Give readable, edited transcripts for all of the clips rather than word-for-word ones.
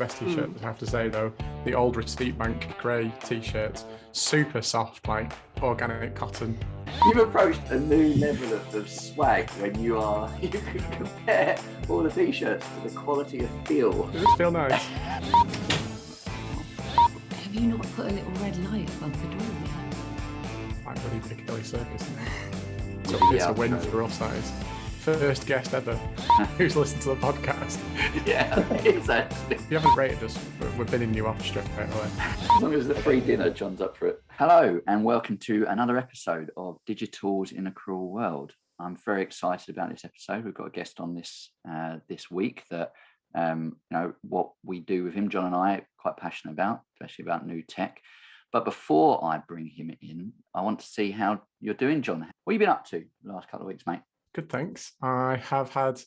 Best t-shirts, I have to say though, the old Receipt Bank grey t-shirts, super soft, like organic cotton. You've approached a new level of swag when you can compare all the t-shirts to the quality of feel. Does this feel nice? Have you not put a little red light above the door yet? Like bloody Piccadilly Circus. So Yeah, it's a win for us, that is. First guest ever who's listened to the podcast. Yeah, exactly. If you haven't rated us, we're binning you off straight away. As long as the free dinner, John's up for it. Hello, and welcome to another episode of Digitals in a Cruel World. I'm very excited about this episode. We've got a guest on this week that what we do with him, John and I, are quite passionate about, especially about new tech. But before I bring him in, I want to see how you're doing, John. What have you been up to the last couple of weeks, mate? Good, thanks. I have had,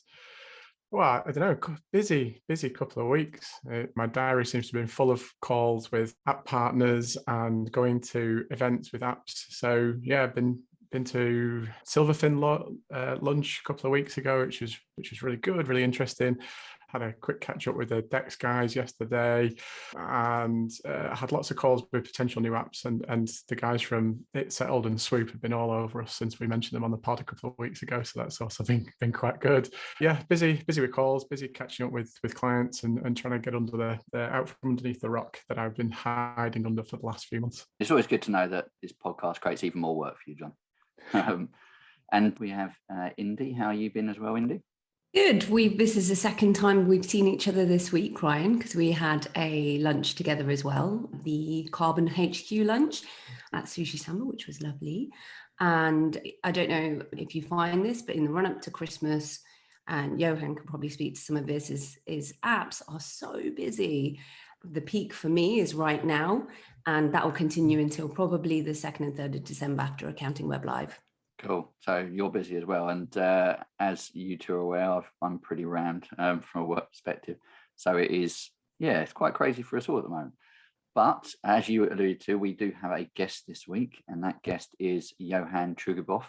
busy couple of weeks. My diary seems to have been full of calls with app partners and going to events with apps. So yeah, I've been to Silverfin lunch a couple of weeks ago, which was really good, really interesting. Had a quick catch up with the Dex guys yesterday, and had lots of calls with potential new apps. And the guys from It Settled and Swoop have been all over us since we mentioned them on the pod a couple of weeks ago. So that's also been quite good. Yeah, busy with calls, busy catching up with clients and trying to get under the out from underneath the rock that I've been hiding under for the last few months. It's always good to know that this podcast creates even more work for you, John. And we have Indy. How have you been as well, Indy? Good. This is the second time we've seen each other this week, Ryan, because we had a lunch together as well, the Carbon HQ lunch at Sushi Summer, which was lovely. And I don't know if you find this, but in the run up to Christmas, and Yohan can probably speak to some of this, is apps are so busy. The peak for me is right now, and that will continue until probably the 2nd and 3rd of December after Accounting Web Live. Cool. So you're busy as well. And as you two are aware, I'm pretty rammed from a work perspective. So it's quite crazy for us all at the moment. But as you alluded to, we do have a guest this week, and that guest is Yohan Trougouboff.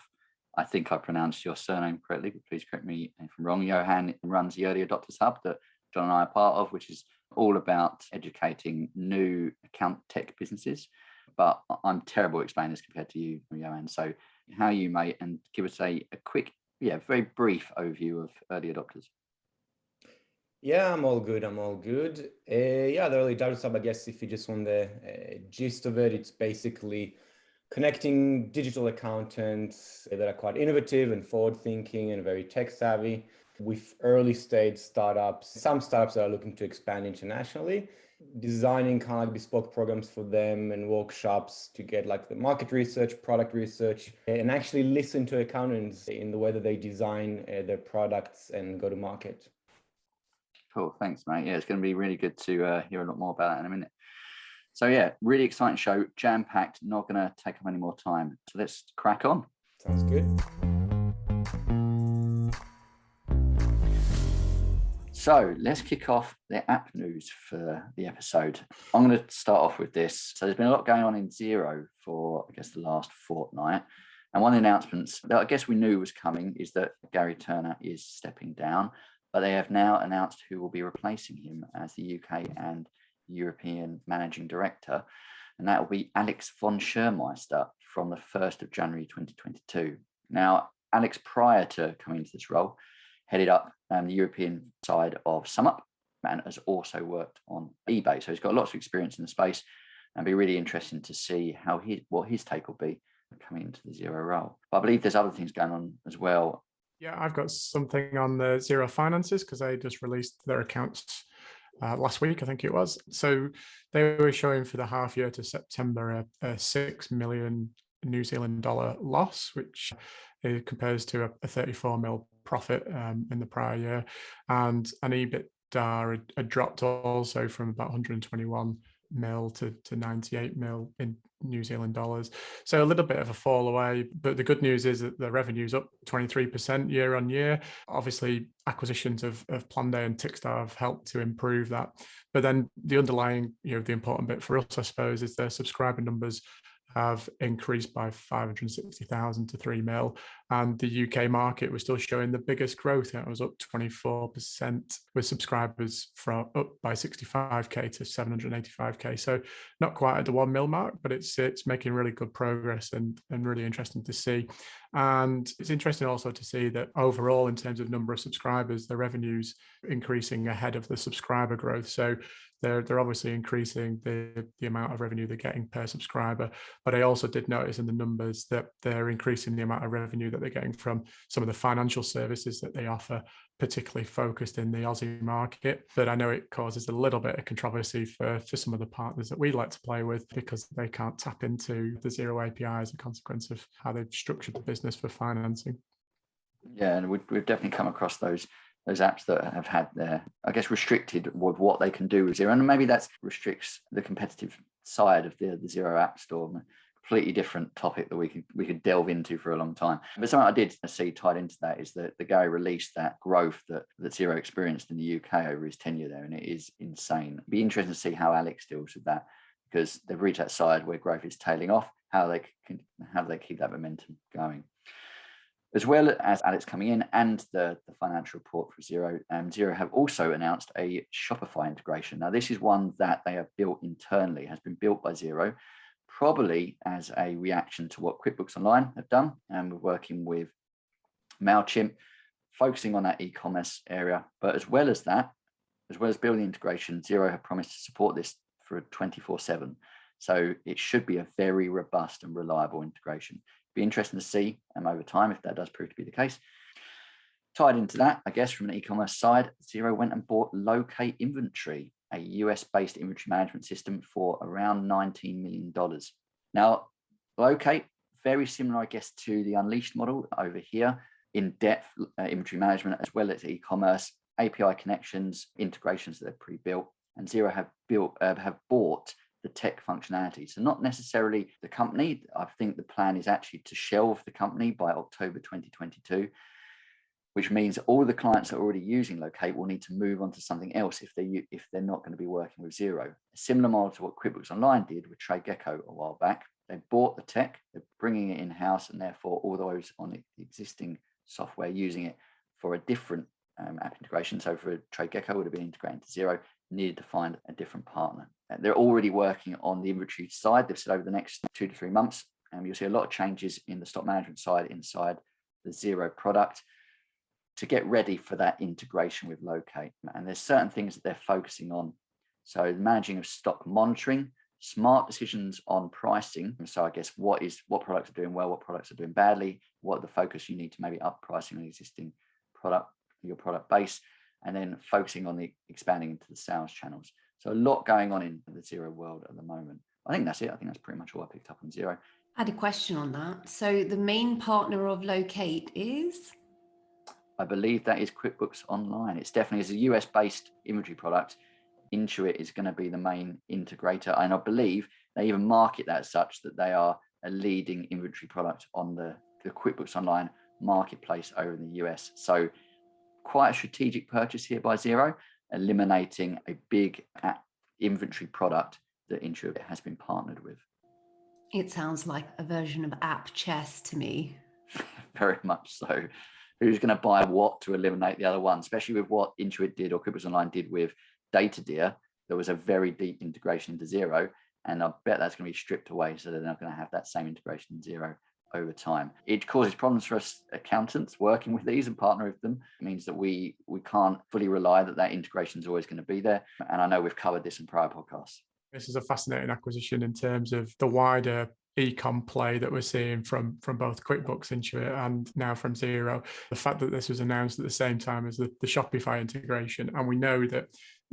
I think I pronounced your surname correctly, but please correct me if I'm wrong. Yohan runs the Early Adopters Hub that John and I are part of, which is all about educating new account tech businesses. But I'm terrible at explaining this compared to you, Yohan. So how are you, mate? And give us a quick, very brief overview of early adopters. Yeah, I'm all good. The Early Adopters Hub, I guess if you just want the gist of it, it's basically connecting digital accountants that are quite innovative and forward-thinking and very tech-savvy with early-stage startups. Some startups that are looking to expand internationally, designing kind of like bespoke programs for them and workshops to get like the market research, product research, and actually listen to accountants in the way that they design their products and go to market. Cool, thanks, mate. Yeah, it's going to be really good to hear a lot more about that in a minute. So yeah, really exciting show, jam-packed, not going to take up any more time. So let's crack on. Sounds good. So let's kick off the app news for the episode. I'm going to start off with this. So there's been a lot going on in Xero for, I guess, the last fortnight. And one of the announcements that I guess we knew was coming is that Gary Turner is stepping down, but they have now announced who will be replacing him as the UK and European managing director. And that will be Alex von Schirmeister from the 1st of January 2022. Now, Alex, prior to coming into this role, headed up the European side of SumUp and has also worked on eBay. So he's got lots of experience in the space, and it'll be really interesting to see what his take will be coming into the Xero role. But I believe there's other things going on as well. Yeah, I've got something on the Xero finances because they just released their accounts last week, I think it was. So they were showing for the half year to September a 6 million New Zealand dollar loss, which compares to a 34 mil profit in the prior year, and an EBITDA had dropped also from about 121 mil to 98 mil in New Zealand dollars. So a little bit of a fall away, but the good news is that the revenue's up 23% year on year. Obviously, acquisitions of Planday and Tickstar have helped to improve that. But then the underlying, the important bit for us, I suppose, is their subscriber numbers have increased by 560,000 to 3 mil. And the UK market was still showing the biggest growth. It was up 24%, with subscribers from up by 65k to 785k. So not quite at the 1 mil mark, but it's making really good progress and really interesting to see. And it's interesting also to see that overall, in terms of number of subscribers, the revenue's increasing ahead of the subscriber growth. So they're obviously increasing the amount of revenue they're getting per subscriber. But I also did notice in the numbers that they're increasing the amount of revenue that they're getting from some of the financial services that they offer, particularly focused in the Aussie market. But I know it causes a little bit of controversy for some of the partners that we like to play with, because they can't tap into the Xero API as a consequence of how they've structured the business for financing. Yeah, and we've definitely come across those apps that have had their, I guess, restricted with what they can do with Xero. And maybe that restricts the competitive side of the Xero App Store. Completely different topic that we could delve into for a long time. But something I did see tied into that is that the guy released that growth that Xero experienced in the UK over his tenure there, and it is insane. It'd be interesting to see how Alex deals with that, because they've reached that side where growth is tailing off. How they keep that momentum going. As well as Alex coming in and the financial report for Xero, Xero have also announced a Shopify integration. Now, this is one that they have built internally, has been built by Xero, probably as a reaction to what QuickBooks Online have done. And we're working with MailChimp, focusing on that e-commerce area. But as well as that, as well as building integration, Xero have promised to support this for 24/7. So it should be a very robust and reliable integration. Be interesting to see over time if that does prove to be the case. Tied into that, I guess, from an e-commerce side, Xero went and bought Locate Inventory, a US-based inventory management system, for around $19 million. Now, Locate, very similar, I guess, to the Unleashed model over here, in-depth inventory management, as well as e-commerce, API connections, integrations that are pre-built, and Xero have bought the tech functionality. So not necessarily the company. I think the plan is actually to shelve the company by October 2022, which means all the clients that are already using Locate will need to move on to something else if they're not going to be working with Xero. A similar model to what QuickBooks Online did with Trougouboff a while back. They bought the tech, they're bringing it in-house, and therefore all those on the existing software using it for a different app integration. So for Trougouboff would have been integrated into Xero, needed to find a different partner. They're already working on the inventory side. They've said over the next 2 to 3 months, you'll see a lot of changes in the stock management side inside the Xero product to get ready for that integration with Locate. And there's certain things that they're focusing on. So managing of stock monitoring, smart decisions on pricing. So I guess what products are doing well, what products are doing badly, what the focus you need to maybe up pricing on the existing product, your product base, and then focusing on the expanding into the sales channels. So a lot going on in the Xero world at the moment. I think that's it. I think that's pretty much all I picked up on Xero. I had a question on that. So the main partner of Locate is? I believe that is QuickBooks Online. It's definitely, as a US-based inventory product, Intuit is going to be the main integrator. And I believe they even market that as such, that they are a leading inventory product on the QuickBooks Online marketplace over in the US. So quite a strategic purchase here by Xero, eliminating a big inventory product that Intuit has been partnered with. It sounds like a version of app chess to me. Very much so. Who's going to buy what to eliminate the other one, especially with what Intuit did or QuickBooks Online did with DataDear. There was a very deep integration into Xero, and I bet that's going to be stripped away, so they're not going to have that same integration in Xero over time. It causes problems for us accountants working with these and partner with them. It means that we can't fully rely that integration is always going to be there. And I know we've covered this in prior podcasts. This is a fascinating acquisition in terms of the wider e-com play that we're seeing from both QuickBooks, Intuit, and now from Xero. The fact that this was announced at the same time as the Shopify integration, and we know that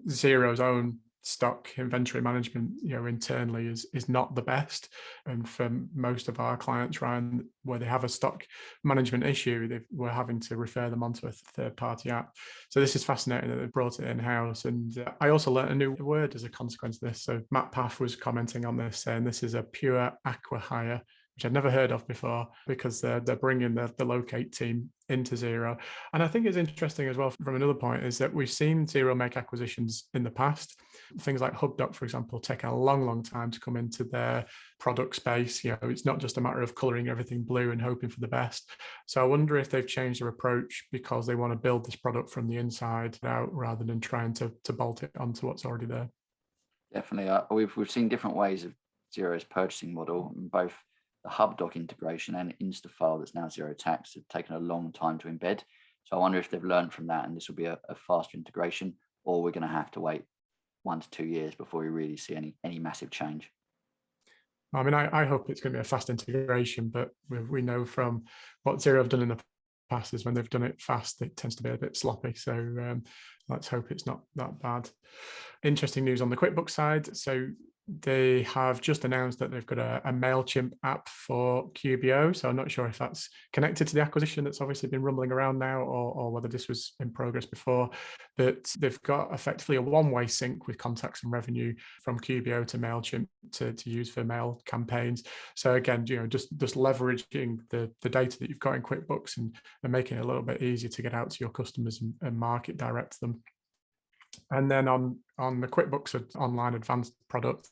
Xero's own stock inventory management, internally is not the best. And for most of our clients, Ryan, where they have a stock management issue, we're having to refer them onto a third-party app. So this is fascinating that they brought it in-house. And I also learned a new word as a consequence of this. So Matt Paff was commenting on this, saying this is a pure acqui-hire which I'd never heard of before, because they're bringing the locate team into Xero. And I think it's interesting as well from another point is that we've seen Xero make acquisitions in the past. Things like HubDoc, for example, take a long time to come into their product space. It's not just a matter of coloring everything blue and hoping for the best. So I wonder if they've changed their approach because they want to build this product from the inside out rather than trying to bolt it onto what's already there. Definitely. We've seen different ways of Xero's purchasing model, both the HubDoc integration and Instafile that's now Xero Tax have taken a long time to embed. So I wonder if they've learned from that and this will be a faster integration, or we're going to have to wait 1 to 2 years before we really see any massive change. I mean, I hope it's going to be a fast integration, but we know from what Xero have done in the past is when they've done it fast, it tends to be a bit sloppy. So let's hope it's not that bad. Interesting news on the QuickBooks side. So they have just announced that they've got a MailChimp app for QBO. So I'm not sure if that's connected to the acquisition that's obviously been rumbling around now, or whether this was in progress before. But they've got effectively a one-way sync with contacts and revenue from QBO to MailChimp to use for mail campaigns. So again, just leveraging the data that you've got in QuickBooks and making it a little bit easier to get out to your customers and market direct them. And then on the QuickBooks Online Advanced product,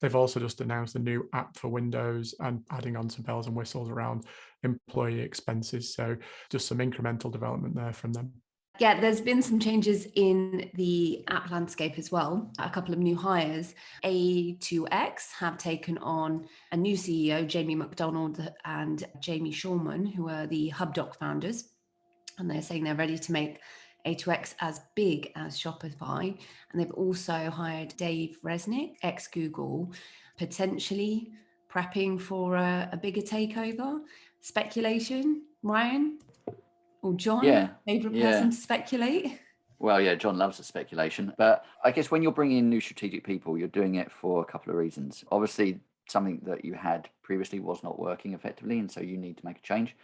they've also just announced a new app for Windows and adding on some bells and whistles around employee expenses. So just some incremental development there from them. Yeah, there's been some changes in the app landscape as well. A couple of new hires. A2X have taken on a new CEO, Jamie McDonald and Jamie Shulman, who are the HubDoc founders. And they're saying they're ready to make A2X as big as Shopify. And they've also hired Dave Resnick, ex-Google, potentially prepping for a bigger takeover. Speculation, Ryan or John, favorite person to speculate? Well, yeah, John loves the speculation. But I guess when you're bringing in new strategic people, you're doing it for a couple of reasons. Obviously, something that you had previously was not working effectively, and so you need to make a change.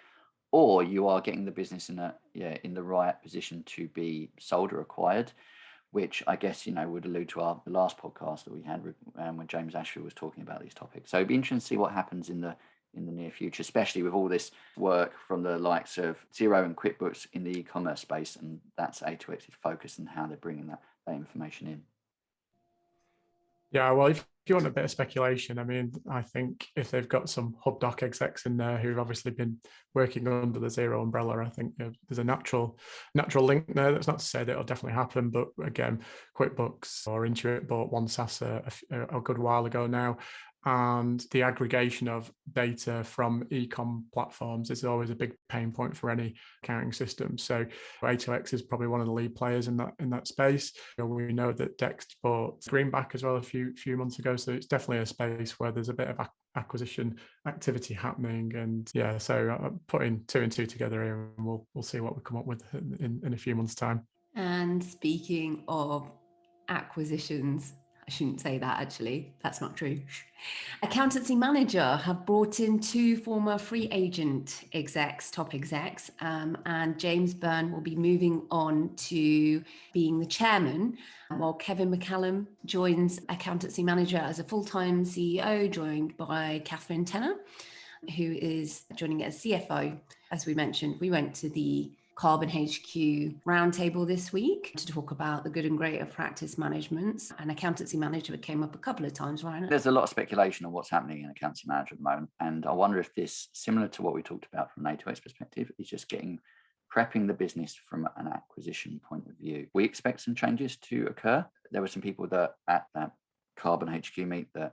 Or you are getting the business in the right position to be sold or acquired, which I guess would allude to the last podcast that we had when James Ashfield was talking about these topics. So it'd be interesting to see what happens in the near future, especially with all this work from the likes of Xero and QuickBooks in the e-commerce space, and that's A2X's focus and how they're bringing that information in. Yeah, well, if you want a bit of speculation, I mean, I think if they've got some HubDoc execs in there who've obviously been working under the Xero umbrella, I think there's a natural link there. That's not to say that it'll definitely happen, but again, QuickBooks or Intuit bought One SaaS a good while ago now. And the aggregation of data from e-com platforms is always a big pain point for any accounting system. So A2X is probably one of the lead players in that space. We know that Dext bought Greenback as well a few months ago. So it's definitely a space where there's a bit of acquisition activity happening. And yeah, so I'm putting 2 and 2 together here, and we'll see what we come up with in a few months' time. And speaking of acquisitions, I shouldn't say that, actually. That's not true. AccountancyManager have brought in 2 former free agent execs, top execs, and James Byrne will be moving on to being the chairman, while Kevin McCallum joins AccountancyManager as a full-time CEO, joined by Catherine Tenner, who is joining as CFO. As we mentioned, we went to the Carbon HQ roundtable this week to talk about the good and great of practice management, and AccountancyManager came up a couple of times, right? There's a lot of speculation on what's happening in AccountancyManager at the moment, and I wonder if this, similar to what we talked about from an A2X perspective, is just prepping the business from an acquisition point of view. We expect some changes to occur. There were some people that at that Carbon HQ meet that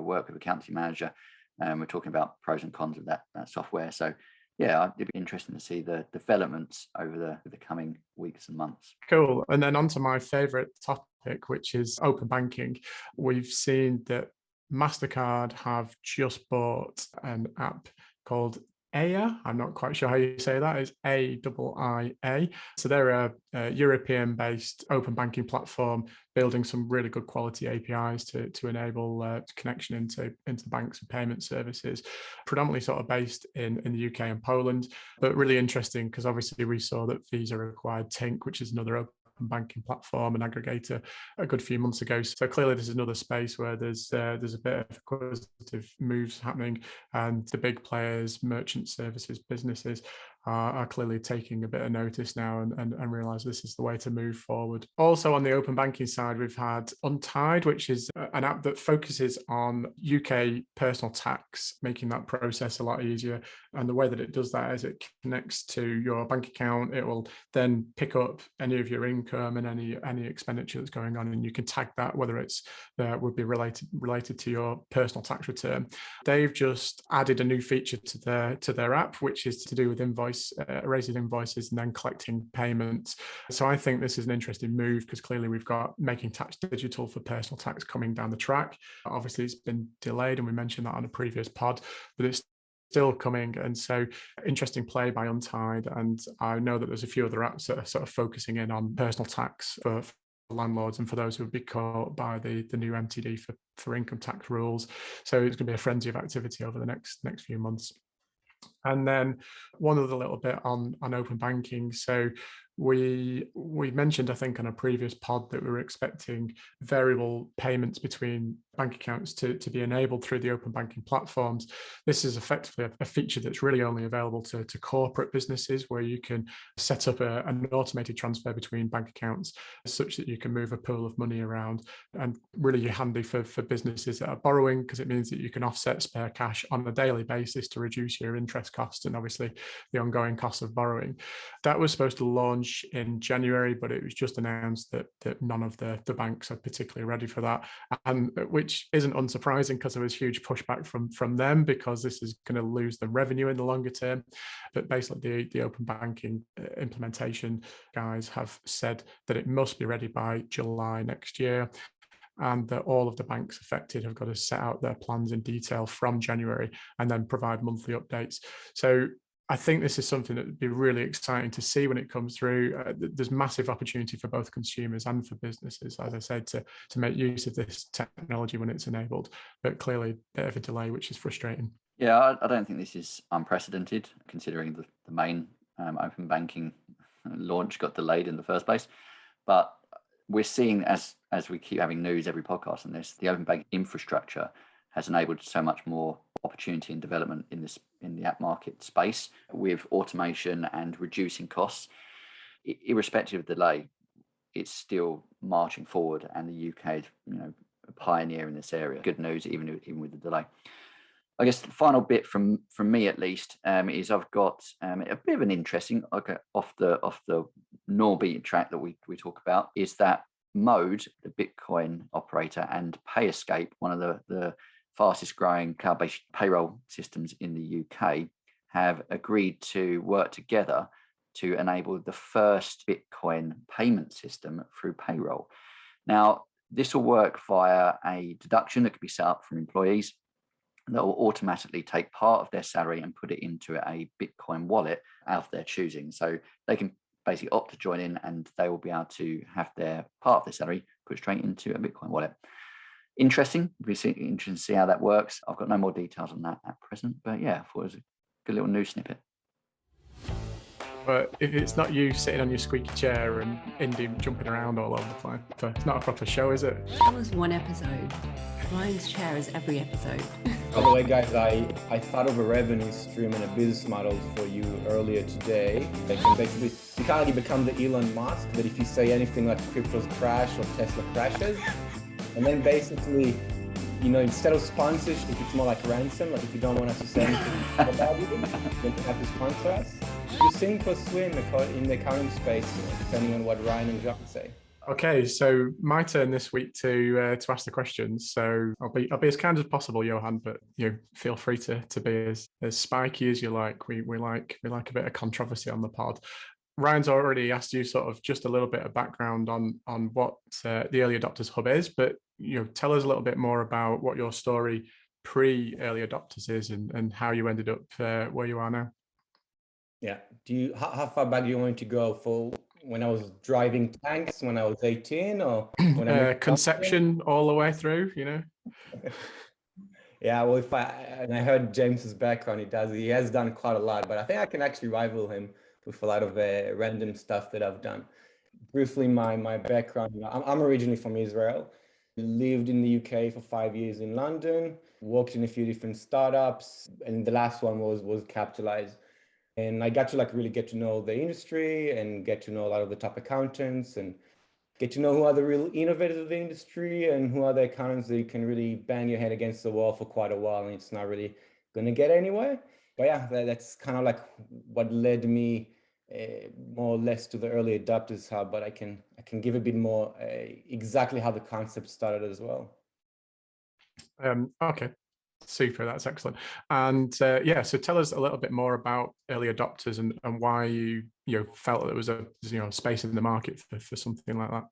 work with AccountancyManager, and we're talking about pros and cons of that software. So yeah, it'd be interesting to see the developments over the coming weeks and months. Cool. And then on to my favorite topic, which is open banking. We've seen that MasterCard have just bought an app called Aya. I'm not quite sure how you say that. It's AIIA. So they're a European-based open banking platform building some really good quality APIs to enable connection into banks and payment services, predominantly sort of based in the UK and Poland, but really interesting because obviously we saw that Visa acquired Tink, which is another open open banking platform and aggregator a good few months ago. So clearly this is another space where there's a bit of acquisitive moves happening, and the big players, merchant services businesses, are clearly taking a bit of notice now and realize this is the way to move forward. Also on the open banking side, we've had Untied, which is an app that focuses on UK personal tax, making that process a lot easier. And the way that it does that is it connects to your bank account. It will then pick up any of your income and any expenditure that's going on, and you can tag that, whether it's would be related to your personal tax return. They've just added a new feature to their app, which is to do with raising invoices and then collecting payments. So I think this is an interesting move, because clearly we've got making tax digital for personal tax coming down the track. Obviously it's been delayed, and we mentioned that on a previous pod, but it's still coming. And so interesting play by Untied. And I know that there's a few other apps that are sort of focusing in on personal tax for landlords and for those who would be caught by the new MTD for income tax rules. So it's going to be a frenzy of activity over the next few months. And then one other little bit on open banking. So we mentioned, I think, on a previous pod that we were expecting variable payments between bank accounts to be enabled through the open banking platforms. This is effectively a feature that's really only available to corporate businesses, where you can set up an automated transfer between bank accounts such that you can move a pool of money around, and really handy for businesses that are borrowing, because it means that you can offset spare cash on a daily basis to reduce your interest costs and obviously the ongoing costs of borrowing. That was supposed to launch in January, but it was just announced that none of the banks are particularly ready for that, and which isn't unsurprising, because there was huge pushback from them, because this is going to lose the revenue in the longer term. But basically the open banking implementation guys have said that it must be ready by July next year, and that all of the banks affected have got to set out their plans in detail from January and then provide monthly updates. So I think this is something that would be really exciting to see when it comes through. There's massive opportunity for both consumers and for businesses, as I said, to make use of this technology when it's enabled, but clearly a bit of a delay, which is frustrating. Yeah, I don't think this is unprecedented, considering the main open banking launch got delayed in the first place. But we're seeing, as we keep having news every podcast on this, the open banking infrastructure has enabled so much more opportunity and development in the app market space, with automation and reducing costs. Irrespective of delay, it's still marching forward, and the UK is, a pioneer in this area. Good news, even with the delay. I guess the final bit from me, at least, is I've got a bit of an interesting, off the normal beaten track that we talk about, is that Mode, the Bitcoin operator, and PayEscape, one of the fastest growing cloud-based payroll systems in the UK, have agreed to work together to enable the first Bitcoin payment system through Payroll. Now, this will work via a deduction that can be set up from employees that will automatically take part of their salary and put it into a Bitcoin wallet out of their choosing. So they can basically opt to join in, and they will be able to have their part of their salary put straight into a Bitcoin wallet. Interesting. We'll be interesting to see how that works. I've got no more details on that at present, but yeah, I thought it was a good little news snippet. But if it's not you sitting on your squeaky chair and Indy jumping around all over the place, it's not a proper show, is it? That was one episode. Ryan's chair is every episode. By the way, guys, I thought of a revenue stream and a business model for you earlier today. They can basically, you can't become the Elon Musk, but if you say anything like cryptos crash or Tesla crashes, and then basically, instead of sponsorship, it's more like ransom. Like if you don't want us to say anything about it, then you have to sponsor us. You sink or swim in the accounting space, depending on what Ryan and Jacques say. Okay, so my turn this week to ask the questions. So I'll be as kind as possible, Yohan, but feel free to be as spiky as you like. We like a bit of controversy on the pod. Ryan's already asked you sort of just a little bit of background on what the Early Adopters Hub is, but tell us a little bit more about what your story pre-Early Adopters is and how you ended up where you are now. Yeah. How far back do you want to go? For when I was driving tanks when I was 18, or when I conception all the way through, Yeah, well, I heard James's background, he has done quite a lot, but I think I can actually rival him with a lot of random stuff that I've done. briefly my background. I'm originally from Israel, lived in the UK for 5 years in London, worked in a few different startups, and the last one was Capitalize. And I got to like really get to know the industry and get to know a lot of the top accountants and get to know who are the real innovators of the industry and who are the accountants that you can really bang your head against the wall for quite a while and it's not really going to get anywhere. But yeah, that's kind of like what led me more or less to the early adopters hub, but I can give a bit more exactly how the concept started as well. Okay, super, that's excellent. And yeah, so tell us a little bit more about early adopters and why you felt there was a space in the market for something like that.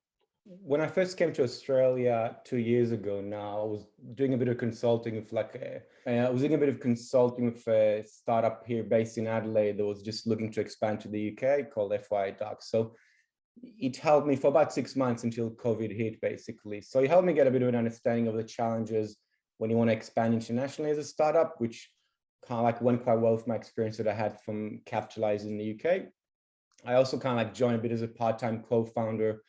When I first came to Australia 2 years ago now, I was doing a bit of consulting with a startup here based in Adelaide that was just looking to expand to the UK called FY Docs. So it helped me for about 6 months until COVID hit, basically. So it helped me get a bit of an understanding of the challenges when you want to expand internationally as a startup, which kind of like went quite well with my experience that I had from Capitalize in the UK. I also kind of like joined a bit as a part-time co-founder,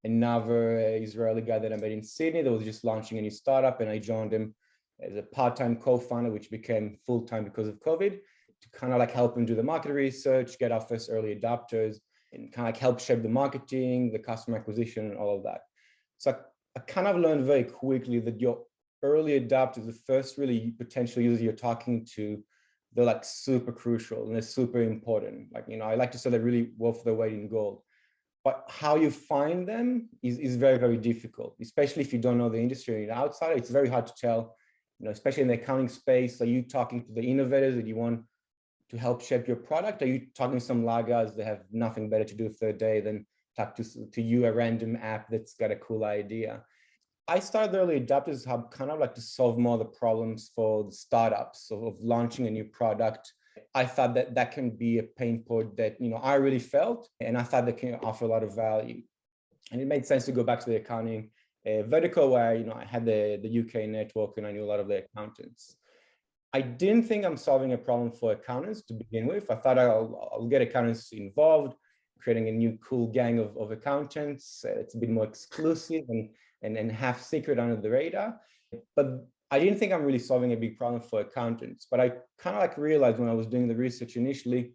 another Israeli guy that I met in Sydney that was just launching a new startup, and I joined him as a part-time co-founder, which became full-time because of COVID, to kind of like help him do the market research, get our first early adopters, and kind of like help shape the marketing, the customer acquisition, and all of that. So I kind of learned very quickly that your early adopters, the first really potential users you're talking to, they're like super crucial and they're super important. Like, I like to say they're really worth their weight in gold. But how you find them is very, very difficult, especially if you don't know the industry and you're outside. It's very hard to tell, especially in the accounting space. Are you talking to the innovators that you want to help shape your product? Are you talking to some laggards that have nothing better to do with their day than talk to you, a random app that's got a cool idea? I started the Early Adopters Hub kind of like to solve more of the problems for the startups of launching a new product. I thought that can be a pain point that I really felt, and I thought that can offer a lot of value. And it made sense to go back to the accounting vertical where I had the UK network and I knew a lot of the accountants. I didn't think I'm solving a problem for accountants to begin with. I thought I'll get accountants involved, creating a new cool gang of accountants. It's a bit more exclusive and half secret under the radar. But I didn't think I'm really solving a big problem for accountants. But I kind of like realized when I was doing the research initially,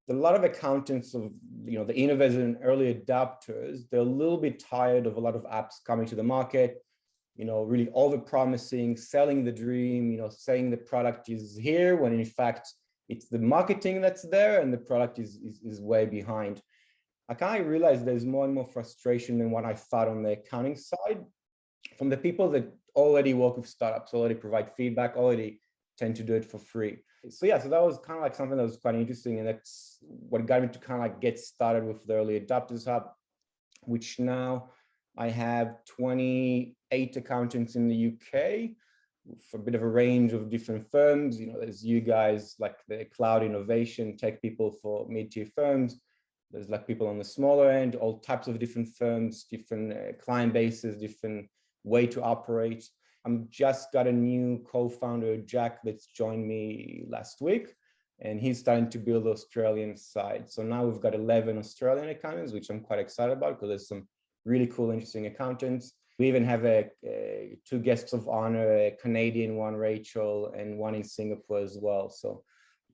that a lot of accountants of the innovators and early adopters, they're a little bit tired of a lot of apps coming to the market, really over-promising, selling the dream, saying the product is here when in fact it's the marketing that's there and the product is way behind. I kind of realized there's more and more frustration than what I thought on the accounting side from the people that already work with startups, already provide feedback, already tend to do it for free. So yeah, so that was kind of like something that was quite interesting. And that's what got me to kind of like get started with the Early Adopters Hub, which now I have 28 accountants in the UK for a bit of a range of different firms. There's you guys like the cloud innovation tech people for mid-tier firms. There's like people on the smaller end, all types of different firms, different client bases, different way to operate. I'm just got a new co-founder, Jack, that's joined me last week, and he's starting to build the Australian side. So now we've got 11 Australian accountants, which I'm quite excited about because there's some really cool, interesting accountants. We even have two guests of honor, a Canadian one, Rachel, and one in Singapore as well. So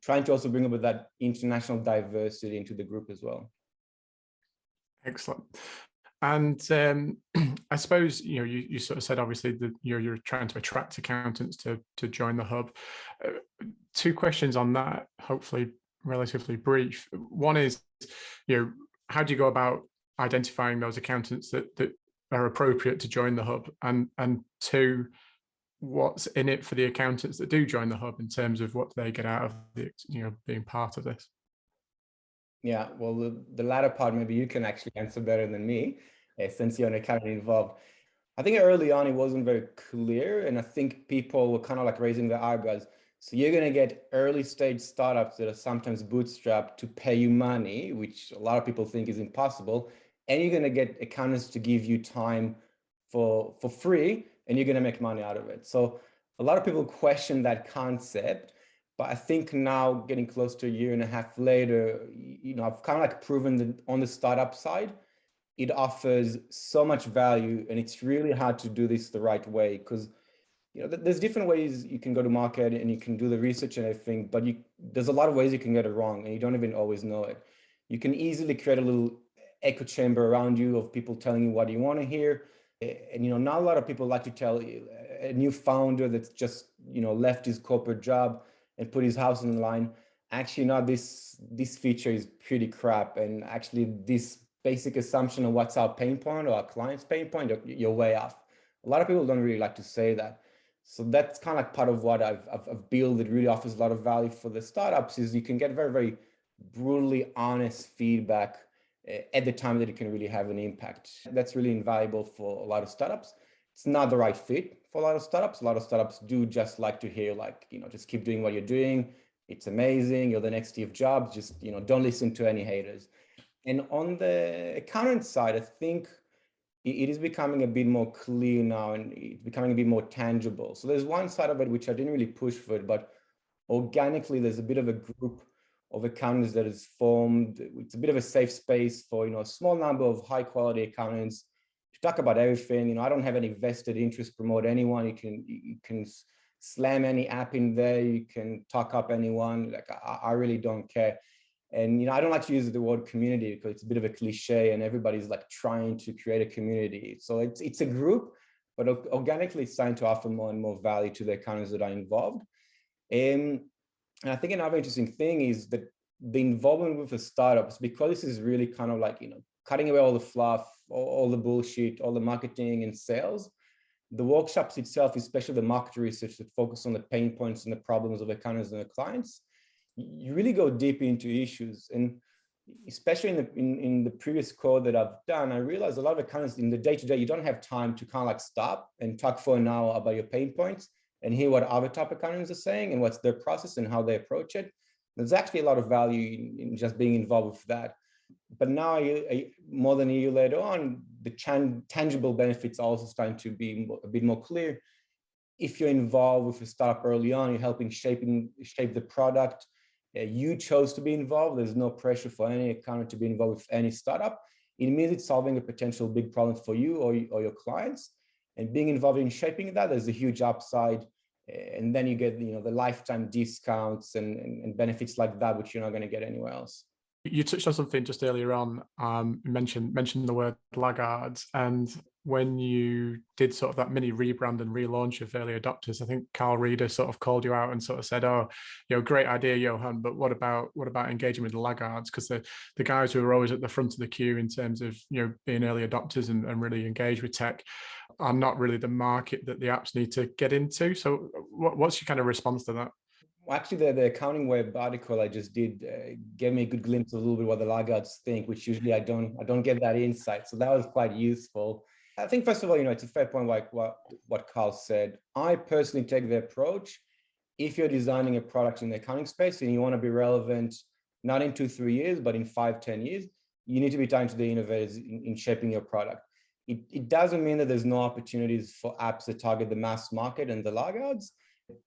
trying to also bring a bit of that international diversity into the group as well. Excellent. And I suppose you sort of said obviously that you're trying to attract accountants to join the hub. Two questions on that, hopefully relatively brief. One is, how do you go about identifying those accountants that are appropriate to join the hub, and two, what's in it for the accountants that do join the hub in terms of what they get out of the being part of this? Yeah, well, the latter part, maybe you can actually answer better than me, since you're an accountant involved. I think early on, it wasn't very clear. And I think people were kind of like raising their eyebrows. So you're going to get early stage startups that are sometimes bootstrapped to pay you money, which a lot of people think is impossible. And you're going to get accountants to give you time for free, and you're going to make money out of it. So a lot of people question that concept. But I think now, getting close to a year and a half later, I've kind of like proven that on the startup side, it offers so much value, and it's really hard to do this the right way because there's different ways you can go to market and you can do the research and everything, but there's a lot of ways you can get it wrong and you don't even always know it. You can easily create a little echo chamber around you of people telling you what you want to hear. And, not a lot of people like to tell a new founder that's just, left his corporate job and put his house in line. Actually, no, this feature is pretty crap. And actually this basic assumption of what's our pain point or our client's pain point, you're way off. A lot of people don't really like to say that. So that's kind of like part of what I've built that really offers a lot of value for the startups is you can get very, very brutally honest feedback at the time that it can really have an impact. That's really invaluable for a lot of startups. It's not the right fit for a lot of startups. A lot of startups do just like to hear just keep doing what you're doing. It's amazing. You're the next Steve Jobs. Just, don't listen to any haters. And on the accountant side, I think it is becoming a bit more clear now and it's becoming a bit more tangible. So there's one side of it, which I didn't really push for it, but organically, there's a bit of a group of accountants that is formed. It's a bit of a safe space for, a small number of high quality accountants to talk about everything. I don't have any vested interest to promote anyone. You can slam any app in there. You can talk up anyone. I really don't care. And, I don't like to use the word community because it's a bit of a cliche and everybody's trying to create a community. So it's a group, but organically it's starting to offer more and more value to the accountants that are involved. And I think another interesting thing is that the involvement with the startups, because this is really kind of cutting away all the fluff, all the bullshit, all the marketing and sales, the workshops itself, especially the market research that focus on the pain points and the problems of accountants and the clients, you really go deep into issues. And especially in the previous code that I've done, I realized a lot of accountants in the day-to-day, you don't have time to kind of stop and talk for an hour about your pain points and hear what other top accountants are saying and what's their process and how they approach it. There's actually a lot of value in just being involved with that. But now, more than a year later on, the tangible benefits are also starting to be a bit more clear. If you're involved with a startup early on, you're helping shape the product. You chose to be involved. There's no pressure for any accountant to be involved with any startup. It means it's solving a potential big problem for you or your clients. And being involved in shaping that, there's a huge upside. And then you get the lifetime discounts and benefits like that, which you're not going to get anywhere else. You touched on something just earlier on, mentioned the word laggards. And when you did sort of that mini rebrand and relaunch of early adopters, I think Carl Reeder sort of called you out and sort of said, oh, great idea, Yohan, but what about engaging with the laggards? Because the guys who are always at the front of the queue in terms of, being early adopters and really engage with tech are not really the market that the apps need to get into. So what's your kind of response to that? Well, actually, the Accounting Web article I just did gave me a good glimpse of a little bit what the laggards think, which usually I don't get that insight. So that was quite useful. I think, first of all, it's a fair point like what Carl said. I personally take the approach, if you're designing a product in the accounting space and you want to be relevant, not in 2-3 years, but in 5-10 years, you need to be talking to the innovators in shaping your product. It doesn't mean that there's no opportunities for apps that target the mass market and the laggards.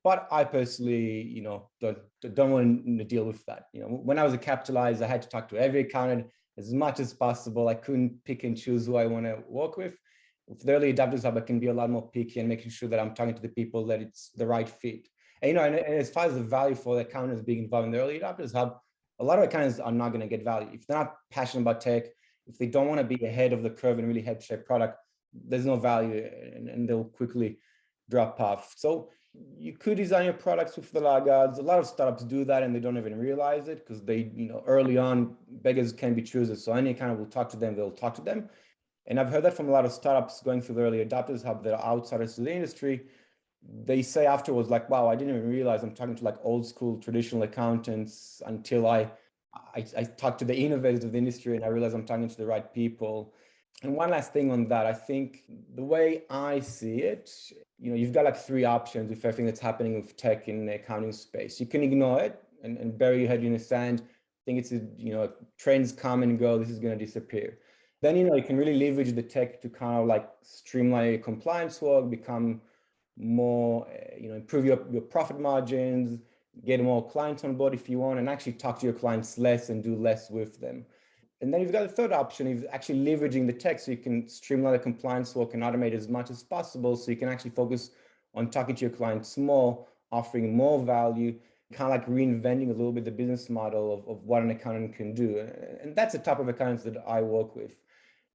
But I personally, don't want to deal with that. When I was a Capitalized, I had to talk to every accountant as much as possible. I couldn't pick and choose who I want to work with. With the Early Adopters Hub, I can be a lot more picky and making sure that I'm talking to the people that it's the right fit. And, and as far as the value for the accountants being involved in the Early Adopters Hub, a lot of accountants are not going to get value. If they're not passionate about tech, if they don't want to be ahead of the curve and really help shape product, there's no value and they'll quickly drop off. So you could design your products with the laggards. A lot of startups do that and they don't even realize it because they, early on, beggars can be choosers. So any account will talk to them, they'll talk to them. And I've heard that from a lot of startups going through the Early Adopters Hub that are outsiders to the industry. They say afterwards, wow, I didn't even realize I'm talking to old school traditional accountants until I talked to the innovators of the industry and I realized I'm talking to the right people. And one last thing on that, I think the way I see it, you've got 3 options with everything that's happening with tech in the accounting space. You can ignore it and bury your head in the sand. Think it's, trends come and go, this is going to disappear. Then, you can really leverage the tech to kind of streamline your compliance work, become more, improve your profit margins, get more clients on board if you want, and actually talk to your clients less and do less with them. And then you've got the third option of actually leveraging the tech so you can streamline the compliance work and automate as much as possible so you can actually focus on talking to your clients more, offering more value, kind of like reinventing a little bit the business model of what an accountant can do. And that's the type of accountants that I work with.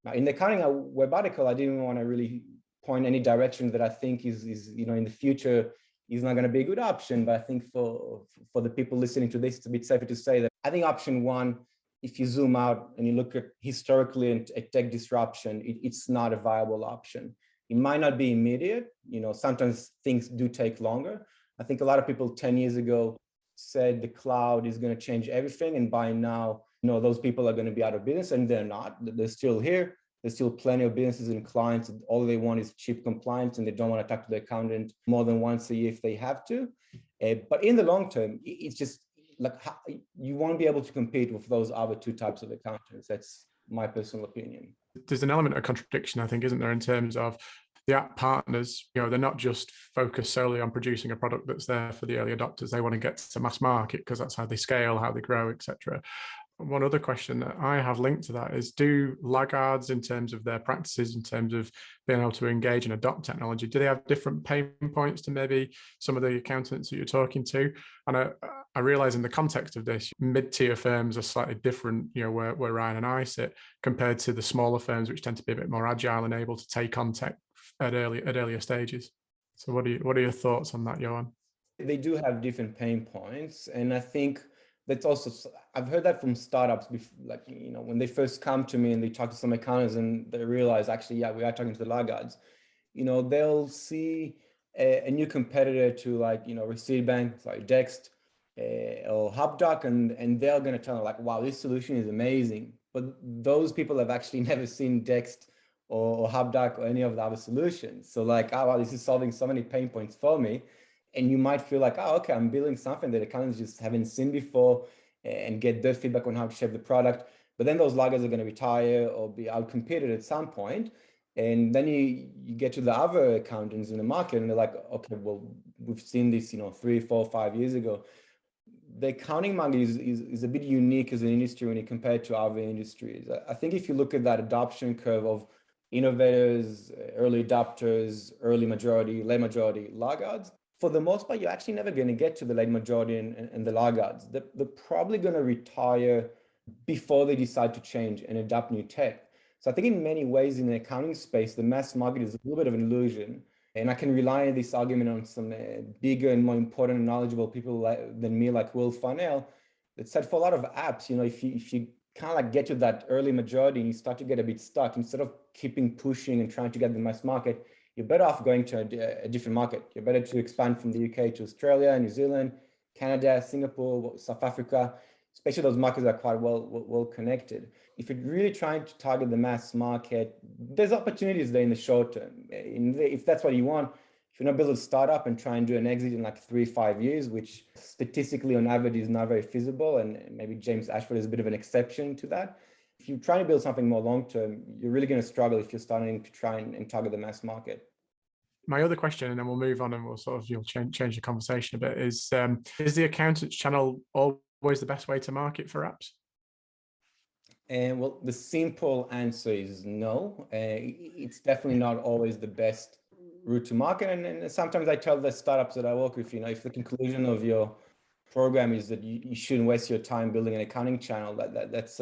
Now, in the accounting web article, I didn't want to really point any direction that I think is in the future is not going to be a good option. But I think for the people listening to this, it's a bit safer to say that I think option one, if you zoom out and you look at historically at tech disruption, it's not a viable option. It might not be immediate. Sometimes things do take longer. I think a lot of people 10 years ago said the cloud is going to change everything. And by now, those people are going to be out of business, and they're not. They're still here. There's still plenty of businesses and clients. All they want is cheap compliance, and they don't want to talk to the accountant more than once a year if they have to. But in the long term, it's just like you won't be able to compete with those other two types of accountants. That's my personal opinion. There's an element of contradiction, I think, isn't there, in terms of the app partners, they're not just focused solely on producing a product that's there for the early adopters. They want to get to mass market because that's how they scale, how they grow, etc. One other question that I have linked to that is, do laggards, in terms of their practices, in terms of being able to engage and adopt technology, do they have different pain points to maybe some of the accountants that you're talking to? And I realize in the context of this, mid-tier firms are slightly different, where Ryan and I sit, compared to the smaller firms, which tend to be a bit more agile and able to take on tech at earlier stages. So what are your thoughts on that, Yohan? They do have different pain points, and I think that's also, I've heard that from startups before, like, when they first come to me and they talk to some accountants and they realize, actually, yeah, we are talking to the laggards. They'll see a new competitor to, like, Receipt Bank, like Dext or HubDoc, and they're going to tell them, like, wow, this solution is amazing. But those people have actually never seen Dext or HubDoc or any of the other solutions. So like, oh, wow, this is solving so many pain points for me. And you might feel like, oh, okay, I'm building something that accountants just haven't seen before, and get their feedback on how to shape the product. But then those laggards are going to retire or be outcompeted at some point. And then you get to the other accountants in the market and they're like, okay, well, we've seen this, 3, 4, 5 years ago. The accounting market is a bit unique as an industry when you compare it to other industries. I think if you look at that adoption curve of innovators, early adopters, early majority, late majority, laggards, for the most part, you're actually never going to get to the late majority and the laggards. They're probably going to retire before they decide to change and adopt new tech. So I think in many ways in the accounting space, the mass market is a little bit of an illusion. And I can rely on this argument on some bigger and more important and knowledgeable people than me, like Will Farnell, that said for a lot of apps, if you kind of like get to that early majority and you start to get a bit stuck, instead of keeping pushing and trying to get the mass market, you're better off going to a different market. You're better to expand from the UK to Australia, New Zealand, Canada, Singapore, South Africa, especially those markets are quite well connected. If you're really trying to target the mass market, there's opportunities there in the short term. If that's what you want, if you're not building a startup and try and do an exit in like 3-5 years, which statistically on average is not very feasible, and maybe James Ashford is a bit of an exception to that. If you're trying to build something more long-term, you're really going to struggle if you're starting to try and target the mass market. My other question, and then we'll move on and we'll sort of change the conversation a bit, is the accountants channel always the best way to market for apps? And well, the simple answer is no. It's definitely not always the best route to market. And sometimes I tell the startups that I work with, if the conclusion of your program is that you shouldn't waste your time building an accounting channel, that's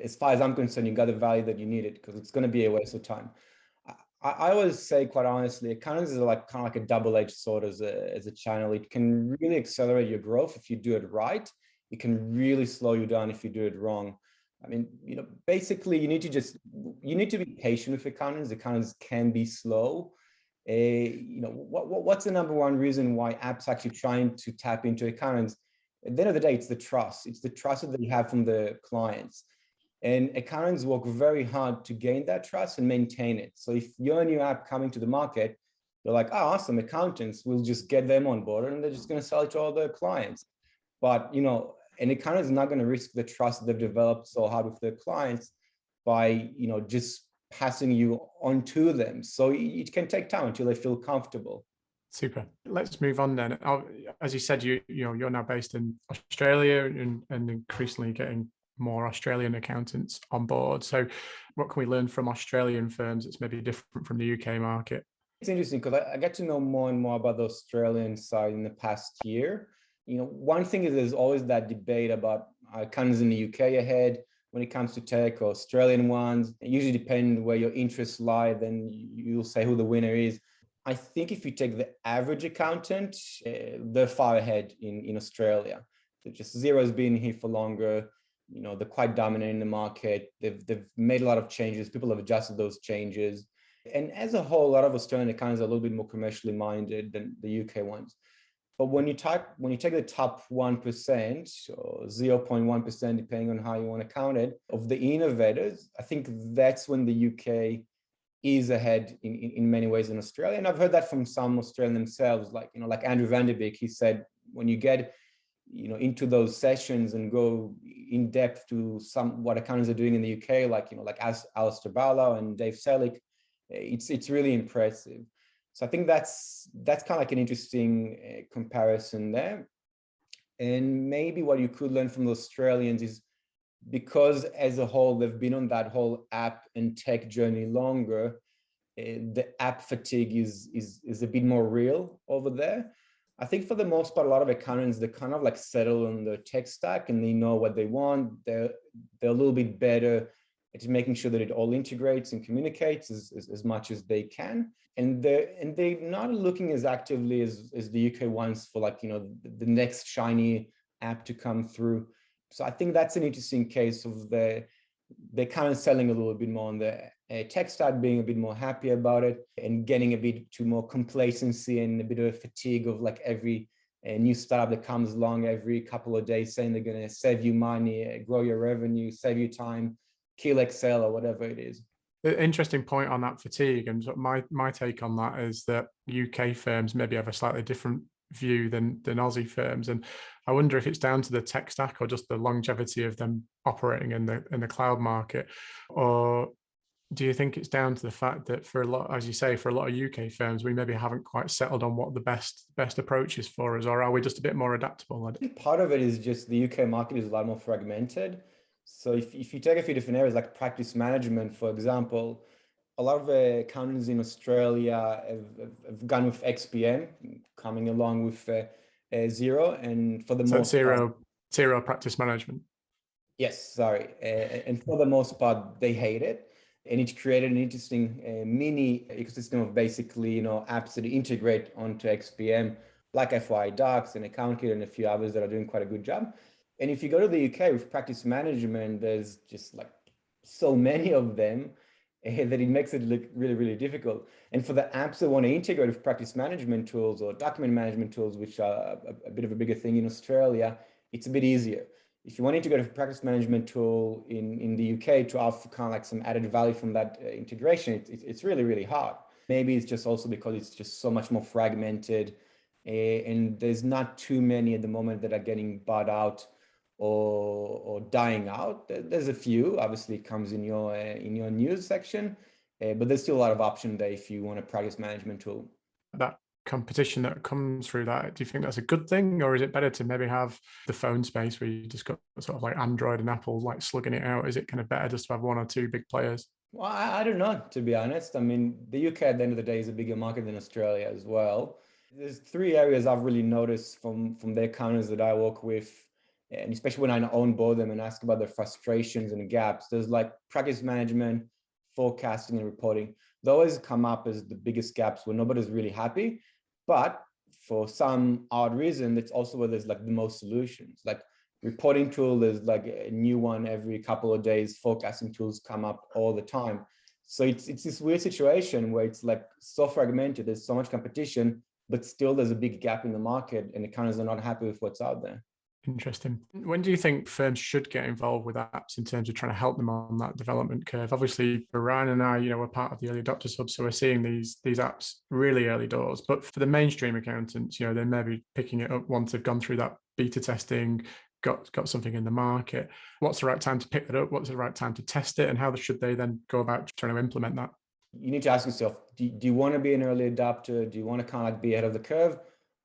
as far as I'm concerned, you got the value that you needed, because it's going to be a waste of time. I always say, quite honestly, accountants is like kind of like a double-edged sword as a channel. It can really accelerate your growth if you do it right. It can really slow you down if you do it wrong. I mean, basically, you need to be patient with accountants. Accountants can be slow. What's the number one reason why apps actually trying to tap into accountants? At the end of the day, it's the trust. It's the trust that they have from the clients. And accountants work very hard to gain that trust and maintain it. So if you're a new app coming to the market, they're like, oh, awesome, accountants, we'll just get them on board and they're just going to sell it to all their clients. But, an accountant is not going to risk the trust they've developed so hard with their clients by, just passing you on to them. So it can take time until they feel comfortable. Super. Let's move on then. As you said, you're now based in Australia and increasingly getting more Australian accountants on board. So what can we learn from Australian firms that's maybe different from the UK market? It's interesting because I get to know more and more about the Australian side in the past year. One thing is there's always that debate about accountants in the UK ahead when it comes to tech, or Australian ones. It usually depends where your interests lie, then you'll say who the winner is. I think if you take the average accountant, they're far ahead in Australia. Just Xero's been here for longer. They're quite dominant in the market. They've made a lot of changes. People have adjusted those changes. And as a whole, a lot of Australian accountants are a little bit more commercially minded than the UK ones. But when you take the top 1% or 0.1%, depending on how you want to count it, of the innovators, I think that's when the UK is ahead in many ways in Australia. And I've heard that from some Australians themselves, like Andrew Van Der Beek. He said, when you get into those sessions and go in depth to what accountants are doing in the UK, like Alistair Barlow and Dave Selick, it's really impressive. So I think that's kind of like an interesting comparison there. And maybe what you could learn from the Australians is, because as a whole, they've been on that whole app and tech journey longer, the app fatigue is a bit more real over there. I think for the most part, a lot of accountants, they kind of like settle on the tech stack and they know what they want. They're a little bit better at making sure that it all integrates and communicates as much as they can. And they're not looking as actively as the UK ones for the next shiny app to come through. So I think that's an interesting case of they're kind of selling a little bit more on the tech stack, being a bit more happy about it, and getting a bit to more complacency and a bit of a fatigue of every new startup that comes along every couple of days saying they're going to save you money, grow your revenue, save you time, kill Excel or whatever it is. Interesting point on that fatigue. And my take on that is that UK firms maybe have a slightly different view than Aussie firms. And I wonder if it's down to the tech stack or just the longevity of them operating in the cloud market, or do you think it's down to the fact that for a lot, as you say, for a lot of UK firms, we maybe haven't quite settled on what the best approach is for us, or are we just a bit more adaptable? I think part of it is just the UK market is a lot more fragmented. So if you take a few different areas like practice management, for example, a lot of accountants in Australia have gone with XPM, coming along with Xero, and for the most part, Xero practice management. Yes, sorry, and for the most part, they hate it. And it created an interesting mini ecosystem of basically, apps that integrate onto XPM, like FY Docs and AccountKit and a few others that are doing quite a good job. And if you go to the UK with practice management, there's just so many of them that it makes it look really, really difficult. And for the apps that want to integrate with practice management tools or document management tools, which are a bit of a bigger thing in Australia, it's a bit easier. If you want to integrate a practice management tool in the UK to offer kind of some added value from that integration, it's really, really hard. Maybe it's just also because it's just so much more fragmented and there's not too many at the moment that are getting bought out or dying out. There's a few, obviously it comes in your news section, but there's still a lot of option there if you want a practice management tool. That competition that comes through that, do you think that's a good thing, or is it better to maybe have the phone space where you just got sort of like Android and Apple slugging it out? Is it kind of better just to have one or two big players? Well, I don't know, to be honest. I mean, the UK at the end of the day is a bigger market than Australia as well. There's three areas I've really noticed from the accountants that I work with, and especially when I onboard them and ask about their frustrations and gaps. There's practice management, forecasting, and reporting. They always come up as the biggest gaps where nobody's really happy. But for some odd reason, that's also where there's the most solutions. Reporting tool, there's a new one every couple of days. Forecasting tools come up all the time. So it's this weird situation where it's so fragmented. There's so much competition, but still there's a big gap in the market and the accountants are not happy with what's out there. Interesting. When do you think firms should get involved with apps in terms of trying to help them on that development curve? Obviously, Ryan and I, we're part of the early adopters hub, so we're seeing these apps really early doors. But for the mainstream accountants, they may be picking it up once they've gone through that beta testing, got something in the market. What's the right time to pick that up? What's the right time to test it? And how should they then go about trying to implement that? You need to ask yourself, do you want to be an early adopter? Do you want to kind of be ahead of the curve?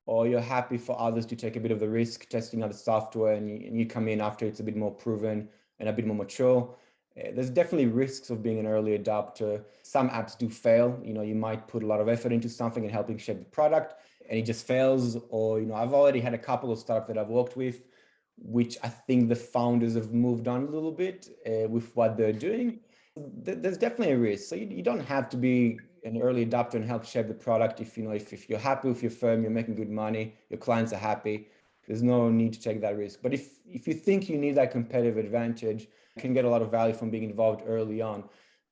Or you're happy for others to take a bit of the risk testing out the software and you come in after it's a bit more proven, and a bit more mature. There's definitely risks of being an early adopter. Some apps do fail. You might put a lot of effort into something and helping shape the product, and it just fails. Or, I've already had a couple of startups that I've worked with, which I think the founders have moved on a little bit with what they're doing. There's definitely a risk. So you don't have to be an early adopter and help shape the product. If you're happy with your firm, you're making good money, your clients are happy, there's no need to take that risk. But if you think you need that competitive advantage, you can get a lot of value from being involved early on.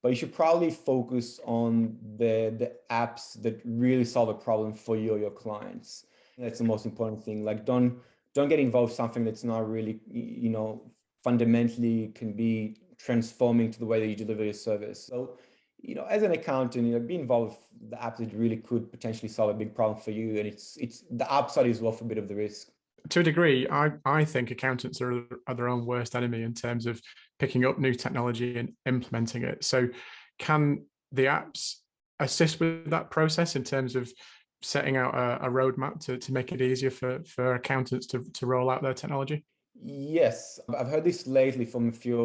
But you should probably focus on the apps that really solve a problem for you or your clients. That's the most important thing. Like don't get involved in something that's not really, fundamentally can be transforming to the way that you deliver your service. So, as an accountant, be involved with the apps that really could potentially solve a big problem for you. And it's the upside is worth a bit of the risk. To a degree, I think accountants are their own worst enemy in terms of picking up new technology and implementing it. So can the apps assist with that process in terms of setting out a roadmap to make it easier for accountants to roll out their technology? Yes, I've heard this lately from a few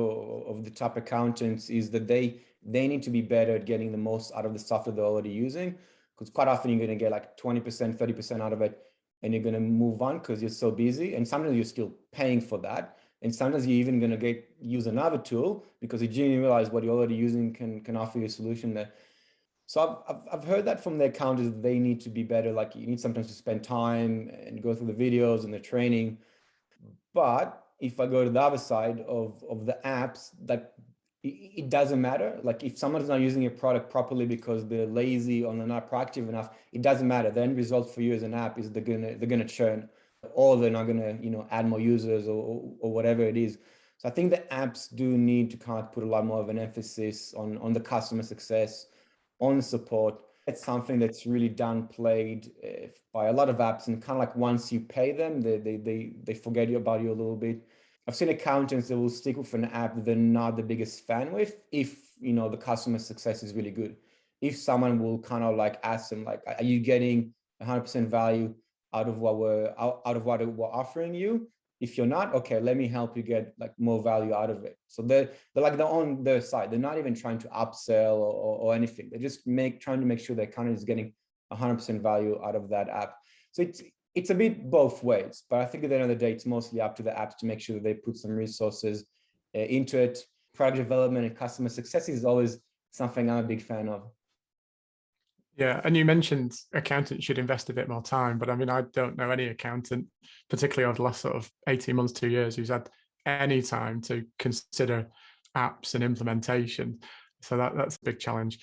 of the top accountants, is that they need to be better at getting the most out of the software they're already using, because quite often you're going to get like 20%, 30% out of it, and you're going to move on because you're so busy. And sometimes you're still paying for that. And sometimes you're even going to use another tool because you genuinely realize what you're already using can offer you a solution there. So I've heard that from the accountants that they need to be better. Like you need sometimes to spend time and go through the videos and the training. But if I go to the other side of the apps, that it doesn't matter. Like if someone's not using your product properly because they're lazy or they're not proactive enough, it doesn't matter. The end result for you as an app is they're gonna churn, or they're not gonna add more users or whatever it is. So I think the apps do need to kind of put a lot more of an emphasis on the customer success, on the support. It's something that's really downplayed by a lot of apps, and kind of like once you pay them, they forget about you a little bit. I've seen accountants that will stick with an app that they're not the biggest fan with if the customer success is really good. If someone will kind of like ask them like, are you getting 100% value out of what we're offering you? If you're not, okay, let me help you get like more value out of it. So they're on their side. They're not even trying to upsell or anything. They're just trying to make sure the accountant is getting 100% value out of that app. So it's a bit both ways, but I think at the end of the day, it's mostly up to the apps to make sure that they put some resources into it. Product development and customer success is always something I'm a big fan of. Yeah, and you mentioned accountants should invest a bit more time, but I mean, I don't know any accountant, particularly over the last sort of 18 months, 2 years, who's had any time to consider apps and implementation. So that's a big challenge.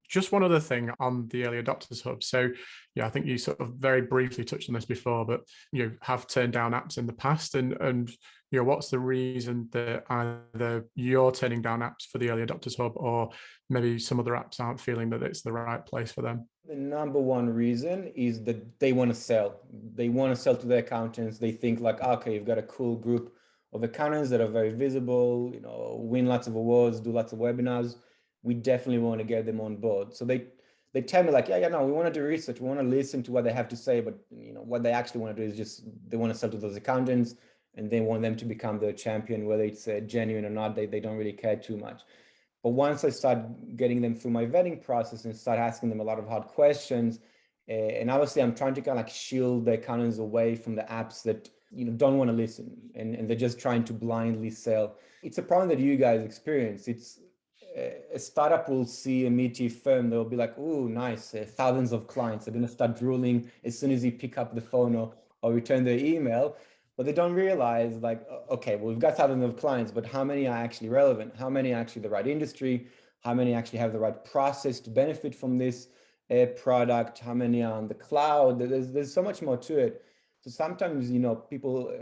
Just one other thing on the early adopters hub. So yeah, I think you sort of very briefly touched on this before, but you have turned down apps in the past, and what's the reason that either you're turning down apps for the early adopters hub, or maybe some other apps aren't feeling that it's the right place for them? The number one reason is that they want to sell. They want to sell to their accountants. They think like, okay, you've got a cool group of accountants that are very visible, win lots of awards, do lots of webinars. We definitely want to get them on board. So they tell me like, no, we want to do research. We want to listen to what they have to say, but what they actually want to do is just, they want to sell to those accountants, and they want them to become the champion, whether it's genuine or not, they don't really care too much. But once I start getting them through my vetting process and start asking them a lot of hard questions, and obviously I'm trying to kind of like shield the accountants away from the apps that don't want to listen, and they're just trying to blindly sell. It's a problem that you guys experience. It's a startup will see a meaty firm, they'll be like, oh, nice, thousands of clients. They're going to start drooling as soon as you pick up the phone or return their email. But they don't realize like, okay, well, we've got thousands of clients, but how many are actually relevant? How many are actually the right industry? How many actually have the right process to benefit from this product? How many are on the cloud? There's so much more to it. So sometimes, people,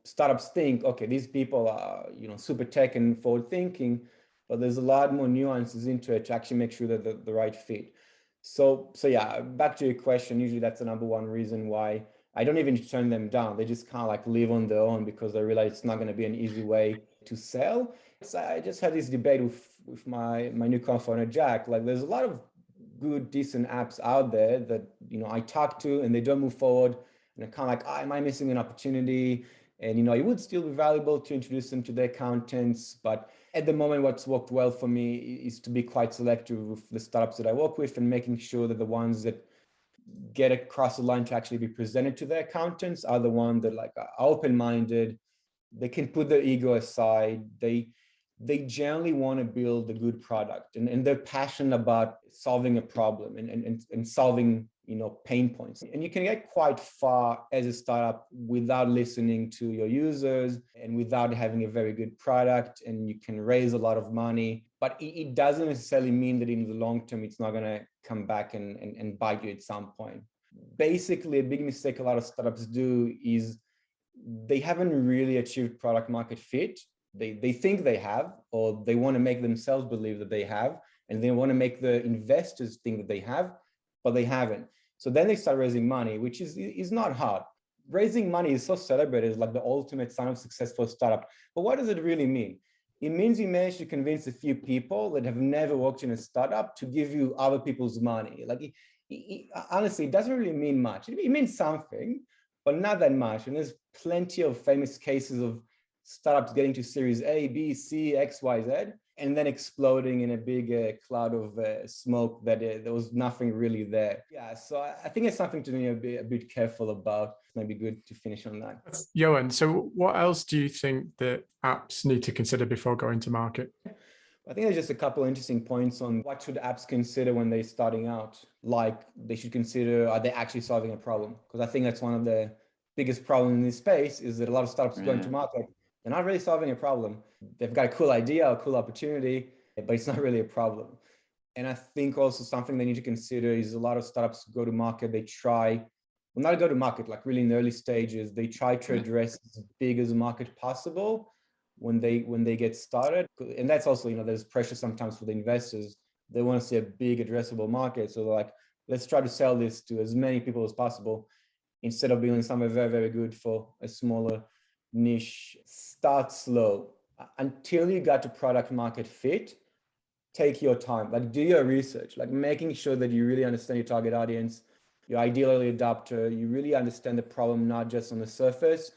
startups think, okay, these people are, super tech and forward thinking, but there's a lot more nuances into it to actually make sure that the right fit. So yeah, back to your question, usually that's the number one reason why I don't even turn them down. They just kind of like live on their own because they realize it's not going to be an easy way to sell. So I just had this debate with my new co-founder, Jack. Like there's a lot of good, decent apps out there that, I talk to and they don't move forward. And I'm kind of like, am I missing an opportunity? And, it would still be valuable to introduce them to the accountants. But at the moment, what's worked well for me is to be quite selective with the startups that I work with and making sure that the ones that get across the line to actually be presented to the accountants are the ones that are open-minded. They can put their ego aside. They generally want to build a good product, and they're passionate about solving a problem and solving pain points. And you can get quite far as a startup without listening to your users and without having a very good product, and you can raise a lot of money, but it doesn't necessarily mean that in the long term it's not going to come back and bite you at some point. Basically, a big mistake a lot of startups do is they haven't really achieved product market fit. They think they have, or they want to make themselves believe that they have, and they want to make the investors think that they have, but they haven't. So then they start raising money, which is not hard. Raising money is so celebrated as like the ultimate sign of success for a startup. But what does it really mean? It means you manage to convince a few people that have never worked in a startup to give you other people's money. Honestly, it doesn't really mean much. It means something, but not that much. And there's plenty of famous cases of startups getting to Series A, B, C, X, Y, Z, and then exploding in a big cloud of smoke that there was nothing really there. Yeah, so I think it's something to be a bit careful about. Maybe good to finish on that. Yohan, so what else do you think that apps need to consider before going to market? I think there's just a couple of interesting points on what should apps consider when they're starting out. Like they should consider, are they actually solving a problem? Because I think that's one of the biggest problems in this space is that a lot of startups going to market, they're not really solving a problem. They've got a cool idea, a cool opportunity, but it's not really a problem. And I think also something they need to consider is a lot of startups go to market, they try, well, not go to market, like really in the early stages, they try to address as big as a market possible when they get started. And that's also, there's pressure sometimes for the investors. They want to see a big addressable market. So they're like, let's try to sell this to as many people as possible instead of building somewhere very, very good for a smaller niche. Start slow. Until you got to product market fit, take your time, do your research, making sure that you really understand your target audience, your ideal early adopter, you really understand the problem, not just on the surface,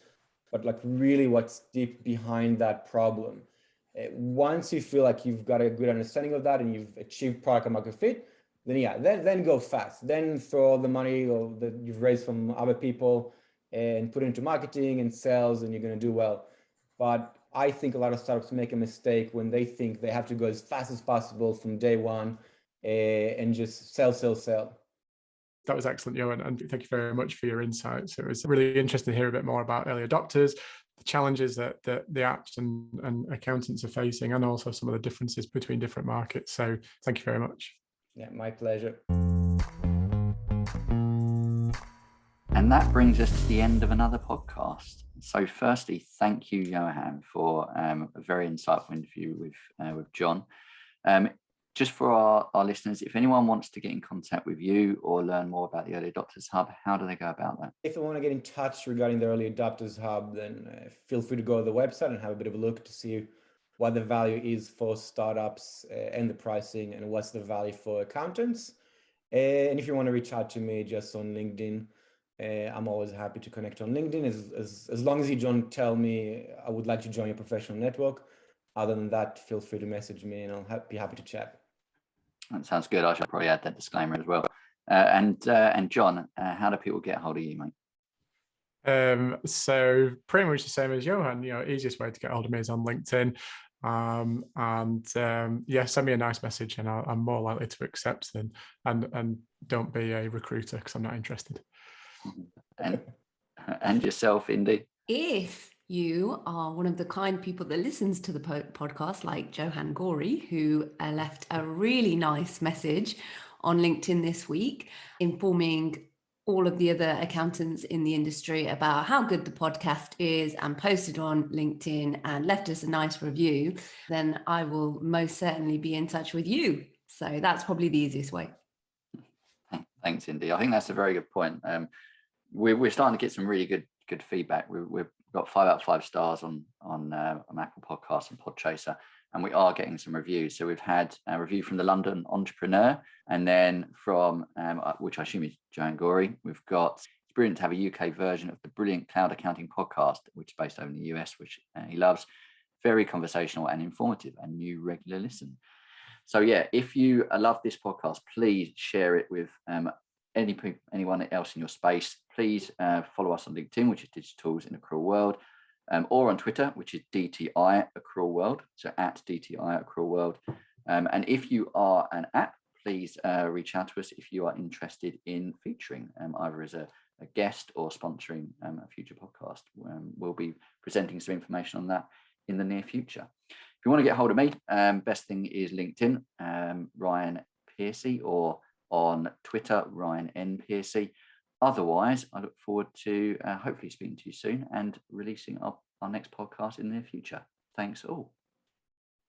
but really what's deep behind that problem. Once you feel like you've got a good understanding of that and you've achieved product market fit, then go fast. Then throw all the money that you've raised from other people and put it into marketing and sales, and you're going to do well. But I think a lot of startups make a mistake when they think they have to go as fast as possible from day one and just sell. That was excellent, Yohan, and thank you very much for your insights. It was really interesting to hear a bit more about early adopters, the challenges that the apps and accountants are facing, and also some of the differences between different markets. So thank you very much. Yeah, my pleasure. And that brings us to the end of another podcast. So firstly, thank you, Yohan, for a very insightful interview with John. Just for our listeners, if anyone wants to get in contact with you or learn more about the Early Adopters Hub, how do they go about that? If they want to get in touch regarding the Early Adopters Hub, then feel free to go to the website and have a bit of a look to see what the value is for startups and the pricing, and what's the value for accountants. And if you want to reach out to me just on LinkedIn, I'm always happy to connect on LinkedIn as long as you don't tell me I would like to join your professional network. Other than that, feel free to message me and I'll be happy to chat. That sounds good. I should probably add that disclaimer as well. And John, how do people get hold of you, mate? So pretty much the same as Yohan. Easiest way to get hold of me is on LinkedIn. Send me a nice message and I'm more likely to accept them. And don't be a recruiter because I'm not interested. And yourself, Indy? If you are one of the kind people that listens to the podcast, like Yohan Gori, who left a really nice message on LinkedIn this week, informing all of the other accountants in the industry about how good the podcast is, and posted on LinkedIn and left us a nice review, then I will most certainly be in touch with you. So that's probably the easiest way. Thanks, Indy. I think that's a very good point. We're starting to get some really good feedback. We've got 5 out of 5 stars on Apple Podcasts and Podchaser, and we are getting some reviews. So we've had a review from the London Entrepreneur, and then from which I assume is Yohan Gori. We've got It's brilliant to have a UK version of the brilliant Cloud Accounting podcast, which is based over in the US, which he loves. Very conversational and informative, and new regular listen. So yeah, if you love this podcast, please share it with anyone else in your space. Please follow us on LinkedIn, which is Digitals in Accrual World, or on Twitter, which is DTI Accrual World. So at DTI Accrual World. And if you are an app, please reach out to us if you are interested in featuring either as a guest or sponsoring a future podcast. We'll be presenting some information on that in the near future. If you want to get hold of me, best thing is LinkedIn, Ryan Piercy, or on Twitter, Ryan N. Piercy. Otherwise, I look forward to hopefully speaking to you soon and releasing our next podcast in the near future. Thanks all.